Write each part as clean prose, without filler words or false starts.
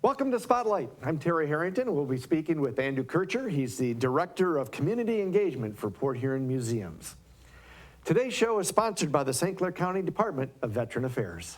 Welcome to Spotlight. I'm Terry Harrington. We'll be speaking with Andrew Kercher. He's the Director of Community Engagement for Port Huron Museums. Today's show is sponsored by the St. Clair County Department of Veteran Affairs.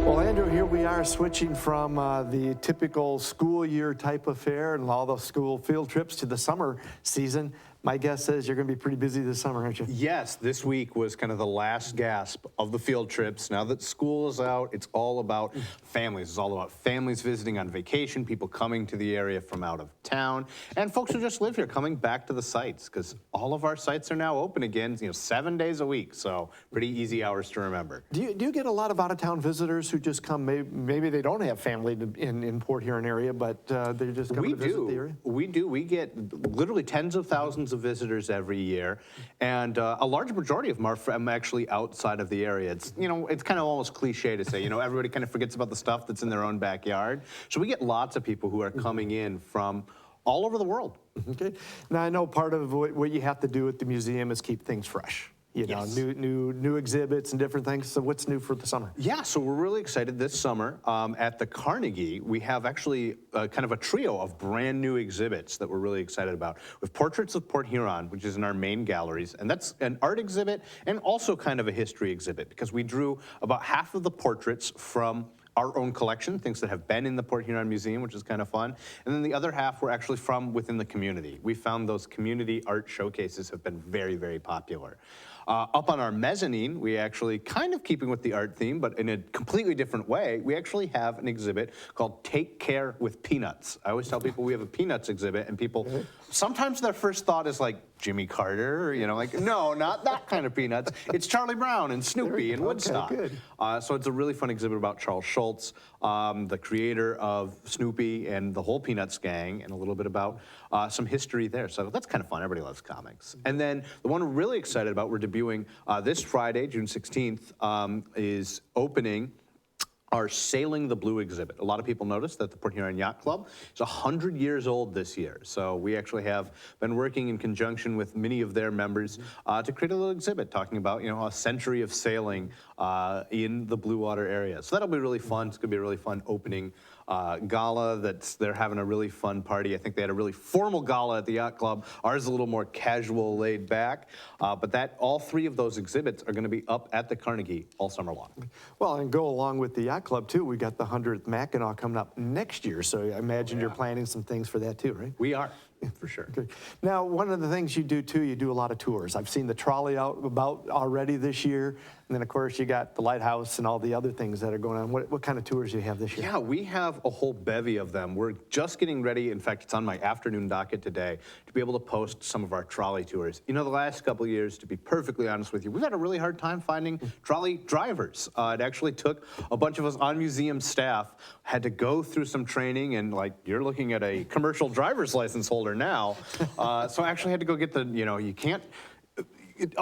Well, Andrew, here we are switching from the typical school year type of fair and all the school field trips to the summer season. My guess is you're going to be pretty busy this summer, aren't you? Yes, this week was kind of the last gasp of the field trips. Now that school is out, it's all about families. It's all about families visiting on vacation, people coming to the area from out of town, and folks who just live here coming back to the sites, because all of our sites are now open again, 7 days a week, so pretty easy hours to remember. Do you get a lot of out-of-town visitors who just come, maybe they don't have family in Port Huron area, but they're just coming to visit the area? We do. We get literally tens of thousands of visitors every year, and a large majority of them are from actually outside of the area. It's it's kind of almost cliche to say, everybody kind of forgets about the stuff that's in their own backyard. So we get lots of people who are coming in from all over the world. Okay. Now I know part of what you have to do at the museum is keep things fresh. Yes. New exhibits and different things. So what's new for the summer? Yeah, so we're really excited this summer. At the Carnegie, we have actually kind of a trio of brand new exhibits that we're really excited about. With Portraits of Port Huron, which is in our main galleries, and that's an art exhibit and also kind of a history exhibit, because we drew about half of the portraits from our own collection, things that have been in the Port Huron Museum, which is kind of fun. And then the other half were actually from within the community. We found those community art showcases have been very, very popular. Up on our mezzanine, we actually, kind of keeping with the art theme, but in a completely different way, we actually have an exhibit called Take Care with Peanuts. I always tell people we have a Peanuts exhibit, and people, sometimes their first thought is like Jimmy Carter, no, not that kind of Peanuts. It's Charlie Brown and Snoopy and Woodstock. Okay, good. So it's a really fun exhibit about Charles Schulz, the creator of Snoopy and the whole Peanuts gang, and a little bit about some history there. So that's kind of fun. Everybody loves comics. And then the one we're really excited about, we're debuting this Friday, June 16th, is opening our Sailing the Blue exhibit. A lot of people noticed that the Port Huron Yacht Club is 100 years old this year. So we actually have been working in conjunction with many of their members to create a little exhibit talking about, a century of sailing in the Blue Water area. So that'll be really fun. It's gonna be a really fun opening gala. They're having a really fun party. I think they had a really formal gala at the Yacht Club. Ours is a little more casual, laid back. But all three of those exhibits are gonna be up at the Carnegie all summer long. Well, and go along with the Yacht Club too, we got the 100th Mackinac coming up next year. So I imagine you're planning some things for that too, right? We are. For sure. Okay. Now, one of the things you do too, you do a lot of tours. I've seen the trolley out about already this year, and then of course you got the lighthouse and all the other things that are going on. What kind of tours do you have this year? Yeah, we have a whole bevy of them. We're just getting ready. In fact, it's on my afternoon docket today to be able to post some of our trolley tours. The last couple of years, to be perfectly honest with you, we've had a really hard time finding trolley drivers. It actually took a bunch of us on museum staff had to go through some training, and you're looking at a commercial driver's license holder now. So I actually had to go get you can't,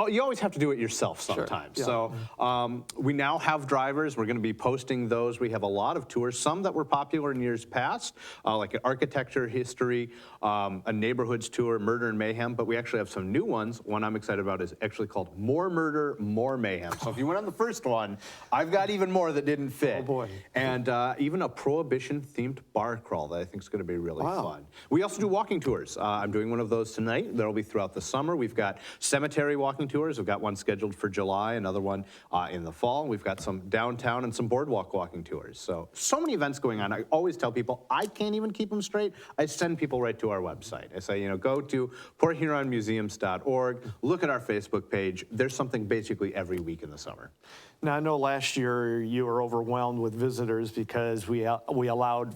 you always have to do it yourself sometimes. Sure. Yeah. So we now have drivers. We're going to be posting those. We have a lot of tours, some that were popular in years past, like an architecture, history, a neighborhoods tour, murder and mayhem, but we actually have some new ones. One I'm excited about is actually called More Murder, More Mayhem. So if you went on the first one, I've got even more that didn't fit. Oh boy. And even a prohibition-themed bar crawl that I think is going to be really fun. We also do walking tours. I'm doing one of those tonight. That'll be throughout the summer. We've got cemetery walking tours. We've got one scheduled for July, another one in the fall. We've got some downtown and some boardwalk walking tours. So many events going on. I always tell people, I can't even keep them straight. I send people right to our website. I say, go to porthuronmuseums.org, look at our Facebook page. There's something basically every week in the summer. Now, I know last year you were overwhelmed with visitors because we allowed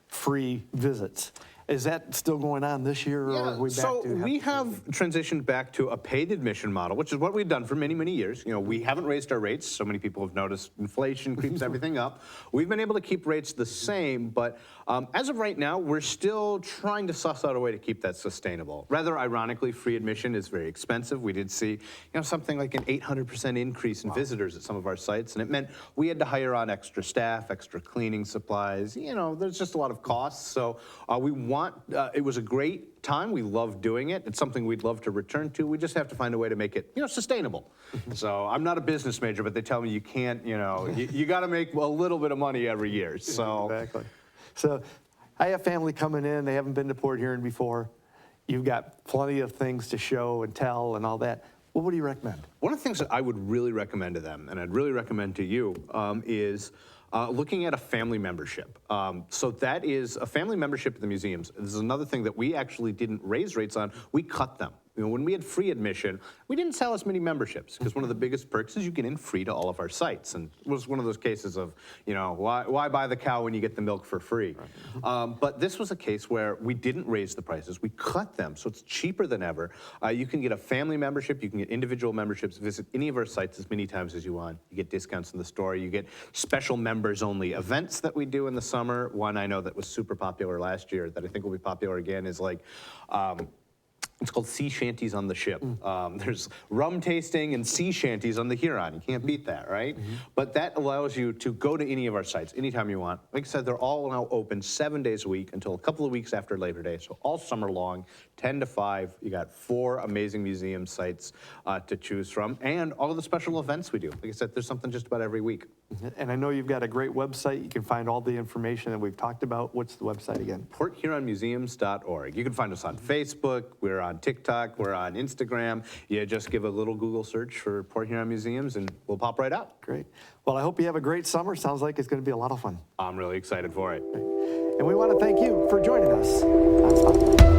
free visits. Is that still going on this year, or are we back to? We have transitioned back to a paid admission model, which is what we've done for many, many years. We haven't raised our rates. So many people have noticed inflation keeps everything up. We've been able to keep rates the same, but as of right now, we're still trying to suss out a way to keep that sustainable. Rather ironically, free admission is very expensive. We did see, something like an 800% increase in visitors at some of our sites, and it meant we had to hire on extra staff, extra cleaning supplies. There's just a lot of costs. So we it was a great time. We love doing it. It's something we'd love to return to. We just have to find a way to make it, sustainable. So I'm not a business major, but they tell me you can't, you got to make a little bit of money every year. So Exactly. So I have family coming in. They haven't been to Port Huron before. You've got plenty of things to show and tell and all that. Well, what do you recommend? one of the things that I would really recommend to them, and I'd really recommend to you, is looking at a family membership. So that is a family membership at the museums. This is another thing that we actually didn't raise rates on. We cut them. When we had free admission, we didn't sell as many memberships because one of the biggest perks is you get in free to all of our sites. And it was one of those cases of, why buy the cow when you get the milk for free? Right. But this was a case where we didn't raise the prices. We cut them, so it's cheaper than ever. You can get a family membership. You can get individual memberships. Visit any of our sites as many times as you want. You get discounts in the store. You get special members-only events that we do in the summer. One I know that was super popular last year that I think will be popular again is like, it's called sea shanties on the ship. There's rum tasting and sea shanties on the Huron. You can't beat that, right? But that allows you to go to any of our sites anytime you want. Like I said, they're all now open 7 days a week until a couple of weeks after Labor Day. So all summer long, 10 to 5, you got 4 amazing museum sites to choose from, and all of the special events we do. Like I said, there's something just about every week. And I know you've got a great website. You can find all the information that we've talked about. What's the website again? PortHuronMuseums.org. You can find us on Facebook. We're on TikTok. We're on Instagram. You just give a little Google search for Port Huron Museums, and we'll pop right up. Great. Well, I hope you have a great summer. Sounds like it's going to be a lot of fun. I'm really excited for it. And we want to thank you for joining us on Spotlight.